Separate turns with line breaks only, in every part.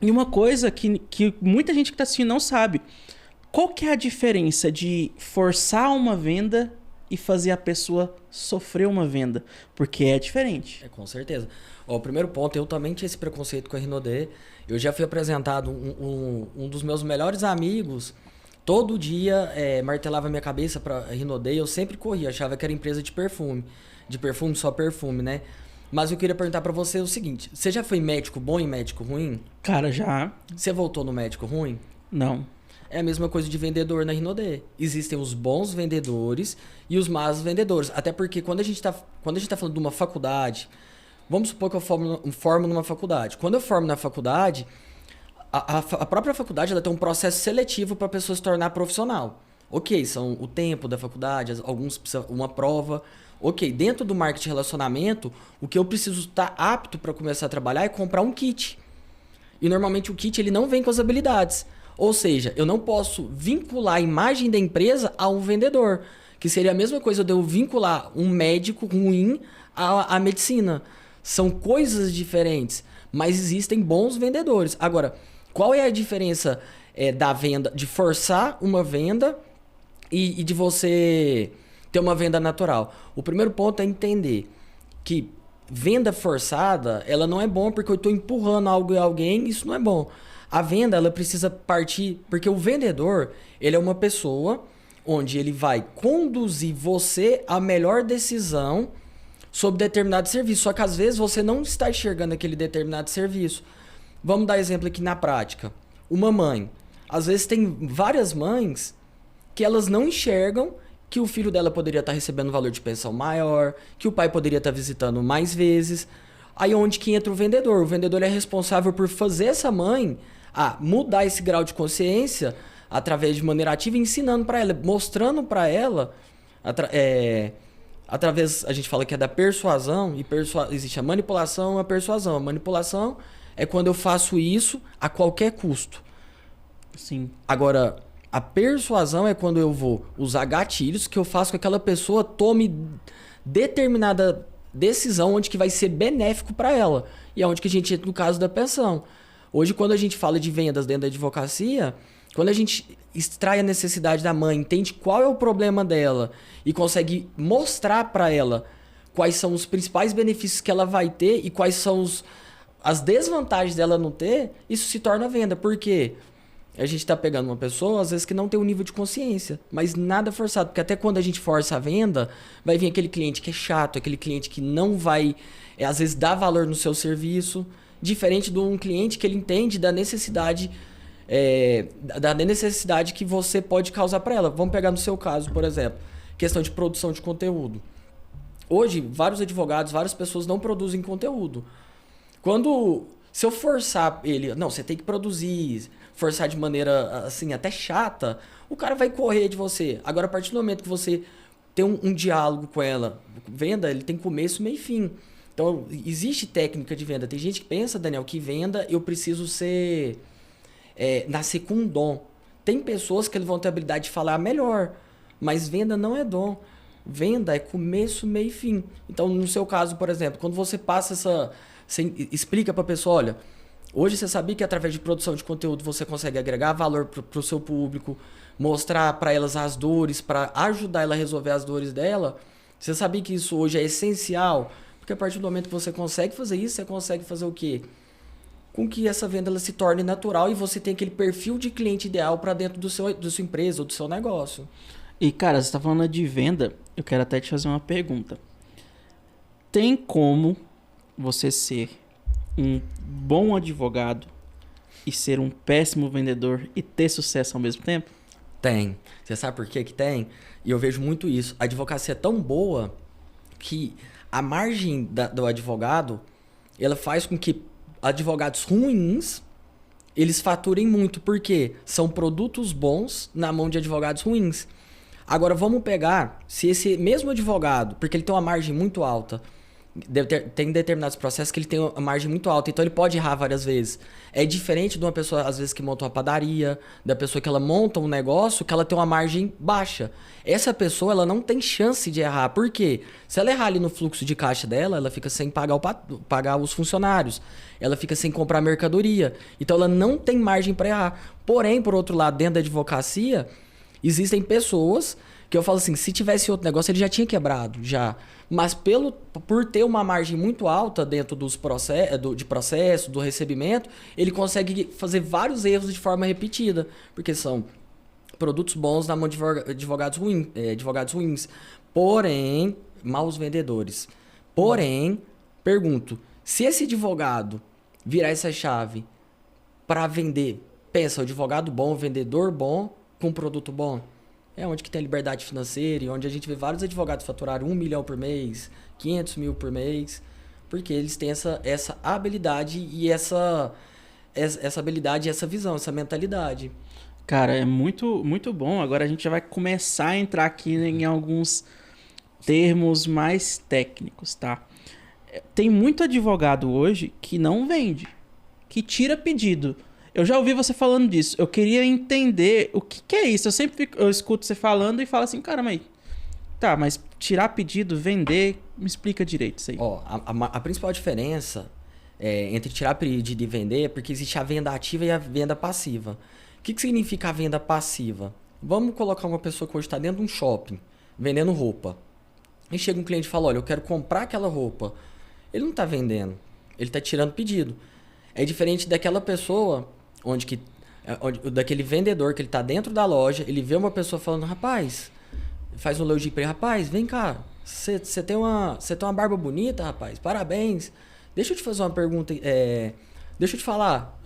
E uma coisa que muita gente que está assistindo não sabe. Qual que é a diferença de forçar uma venda e fazer a pessoa sofrer uma venda? Porque é diferente.
Com certeza. Ó, o primeiro ponto, eu também tinha esse preconceito com a RNOD. Eu já fui apresentado um dos meus melhores amigos. Todo dia martelava minha cabeça para RNOD. Eu sempre corria, achava que era empresa de perfume. De perfume, só perfume, né? Mas eu queria perguntar para você o seguinte. Você já foi médico bom e médico ruim?
Cara, já.
Você voltou no médico ruim?
Não.
É a mesma coisa de vendedor na RNOD. Existem os bons vendedores e os más vendedores. Até porque quando a gente tá falando de uma faculdade, vamos supor que eu formo numa faculdade. Quando eu formo na faculdade, a própria faculdade ela tem um processo seletivo para a pessoa se tornar profissional. Ok, são o tempo da faculdade, alguns precisam uma prova. Ok, dentro do marketing de relacionamento, o que eu preciso estar apto para começar a trabalhar é comprar um kit. E normalmente o kit ele não vem com as habilidades. Ou seja, eu não posso vincular a imagem da empresa a um vendedor. Que seria a mesma coisa de eu vincular um médico ruim à medicina. São coisas diferentes, mas existem bons vendedores. Agora, qual é a diferença da venda, de forçar uma venda e de você ter uma venda natural? O primeiro ponto é entender que venda forçada, ela não é bom porque eu estou empurrando algo em alguém, isso não é bom. A venda, ela precisa partir, porque o vendedor, ele é uma pessoa onde ele vai conduzir você à melhor decisão sobre determinado serviço. Só que às vezes você não está enxergando aquele determinado serviço. Vamos dar exemplo aqui na prática. Uma mãe. Às vezes tem várias mães que elas não enxergam que o filho dela poderia estar recebendo um valor de pensão maior, que o pai poderia estar visitando mais vezes. Aí onde que entra o vendedor? O vendedor é responsável por fazer essa mãe a mudar esse grau de consciência através de maneira ativa, ensinando para ela, mostrando para ela, através, a gente fala que é da persuasão, e existe a manipulação e a persuasão. A manipulação é quando eu faço isso a qualquer custo.
Sim.
Agora, a persuasão é quando eu vou usar gatilhos que eu faço com que aquela pessoa tome determinada decisão onde que vai ser benéfico para ela. E é onde que a gente entra no caso da pensão. Hoje, quando a gente fala de vendas dentro da advocacia, quando a gente extrai a necessidade da mãe, entende qual é o problema dela e consegue mostrar para ela quais são os principais benefícios que ela vai ter e quais são as desvantagens dela não ter, isso se torna venda. Por quê? A gente está pegando uma pessoa, às vezes, que não tem um nível de consciência, mas nada forçado, porque até quando a gente força a venda, vai vir aquele cliente que é chato, aquele cliente que não vai, às vezes, dar valor no seu serviço, diferente de um cliente que ele entende da necessidade, da necessidade que você pode causar para ela. Vamos pegar no seu caso, por exemplo, questão de produção de conteúdo. Hoje, vários advogados, várias pessoas não produzem conteúdo. Se eu forçar ele, não, você tem que produzir, forçar de maneira assim até chata, o cara vai correr de você. Agora, a partir do momento que você tem um diálogo com ela, venda, ele tem começo, meio e fim. Então, existe técnica de venda. Tem gente que pensa, Daniel, que venda eu preciso nascer com um dom. Tem pessoas que vão ter a habilidade de falar melhor, mas venda não é dom. Venda é começo, meio e fim. Então, no seu caso, por exemplo, quando você passa você explica para a pessoa, olha, hoje você sabia que através de produção de conteúdo você consegue agregar valor para o seu público, mostrar para elas as dores, para ajudar ela a resolver as dores dela. Você sabia que isso hoje é essencial? Porque a partir do momento que você consegue fazer isso, você consegue fazer o quê? Com que essa venda ela se torne natural e você tem aquele perfil de cliente ideal para dentro da sua empresa ou do seu negócio.
E, cara, você está falando de venda, eu quero até te fazer uma pergunta. Tem como você ser um bom advogado e ser um péssimo vendedor e ter sucesso ao mesmo tempo?
Tem. Você sabe por que tem? E eu vejo muito isso. A advocacia é tão boa que a margem do advogado, ela faz com que advogados ruins, eles faturem muito. Porque são produtos bons na mão de advogados ruins. Agora vamos pegar, se esse mesmo advogado, porque ele tem uma margem muito alta, Tem determinados processos que ele tem uma margem muito alta, então ele pode errar várias vezes. É diferente de uma pessoa, às vezes, que monta uma padaria, da pessoa que ela monta um negócio que ela tem uma margem baixa. Essa pessoa, ela não tem chance de errar. Por quê? Se ela errar ali no fluxo de caixa dela, ela fica sem pagar os funcionários. Ela fica sem comprar mercadoria. Então, ela não tem margem para errar. Porém, por outro lado, dentro da advocacia, existem pessoas que eu falo assim, se tivesse outro negócio, ele já tinha quebrado, já. Mas por ter uma margem muito alta dentro dos de processo, do recebimento, ele consegue fazer vários erros de forma repetida. Porque são produtos bons na mão de advogados ruins. Porém, maus vendedores. Porém, pergunto, se esse advogado virar essa chave para vender, pensa, o advogado bom, o vendedor bom, com produto bom? É onde que tem a liberdade financeira e onde a gente vê vários advogados faturar 1 milhão por mês, 500 mil por mês, porque eles têm essa habilidade e essa habilidade, essa visão, essa mentalidade.
Cara, é muito, muito bom. Agora a gente já vai começar a entrar aqui em alguns termos mais técnicos, tá? Tem muito advogado hoje que não vende, que tira pedido. Eu já ouvi você falando disso. Eu queria entender o que é isso. Eu escuto você falando e falo assim, cara, mas tirar pedido, vender, me explica direito isso aí.
Ó, a principal diferença entre tirar pedido e vender é porque existe a venda ativa e a venda passiva. O que significa a venda passiva? Vamos colocar uma pessoa que hoje está dentro de um shopping, vendendo roupa. E chega um cliente e fala, olha, eu quero comprar aquela roupa. Ele não está vendendo, ele está tirando pedido. É diferente daquela pessoa, daquele vendedor que ele está dentro da loja, ele vê uma pessoa falando, rapaz, faz um elogio para ele, rapaz, vem cá, você tem uma barba bonita, rapaz, parabéns. Deixa eu te fazer uma pergunta, deixa eu te falar,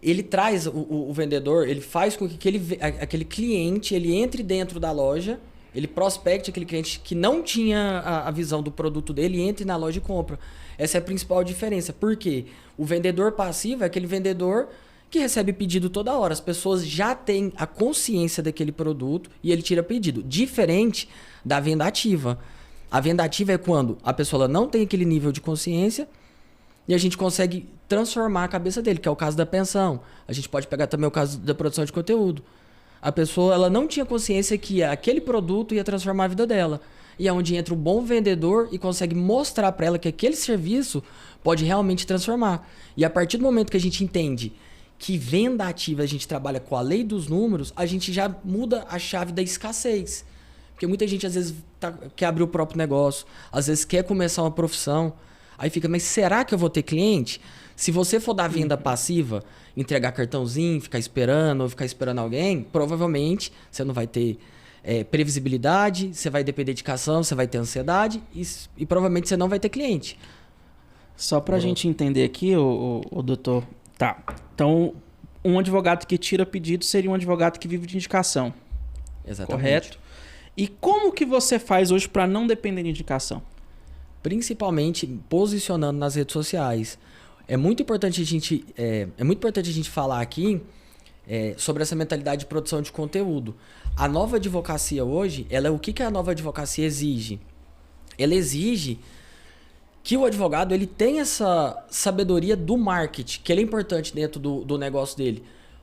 ele traz o vendedor, ele faz com que aquele cliente ele entre dentro da loja, ele prospecte aquele cliente que não tinha a visão do produto dele, entre na loja e compra. Essa é a principal diferença. Por quê? O vendedor passivo é aquele vendedor que recebe pedido toda hora. As pessoas já têm a consciência daquele produto e ele tira pedido. Diferente da venda ativa. A venda ativa é quando a pessoa não tem aquele nível de consciência e a gente consegue transformar a cabeça dele, que é o caso da pensão. A gente pode pegar também o caso da produção de conteúdo. A pessoa ela não tinha consciência que aquele produto ia transformar a vida dela. E é onde entra o bom vendedor e consegue mostrar para ela que aquele serviço pode realmente transformar. E a partir do momento que a gente entende que venda ativa a gente trabalha com a lei dos números, a gente já muda a chave da escassez. Porque muita gente às vezes quer abrir o próprio negócio, às vezes quer começar uma profissão. Aí fica, mas será que eu vou ter cliente? Se você for dar venda passiva, entregar cartãozinho, ficar esperando ou ficar esperando alguém, provavelmente você não vai ter previsibilidade, você vai depender de dedicação, você vai ter ansiedade e provavelmente você não vai ter cliente.
Só pra gente entender aqui, o doutor. Tá. Então, um advogado que tira pedido seria um advogado que vive de indicação.
Exatamente.
Correto? E como que você faz hoje para não depender de indicação?
Principalmente posicionando nas redes sociais. É muito importante a gente falar aqui sobre essa mentalidade de produção de conteúdo. A nova advocacia hoje, o que a nova advocacia exige? Ela exige que o advogado ele tenha essa sabedoria do marketing, que ele é importante dentro do negócio dele.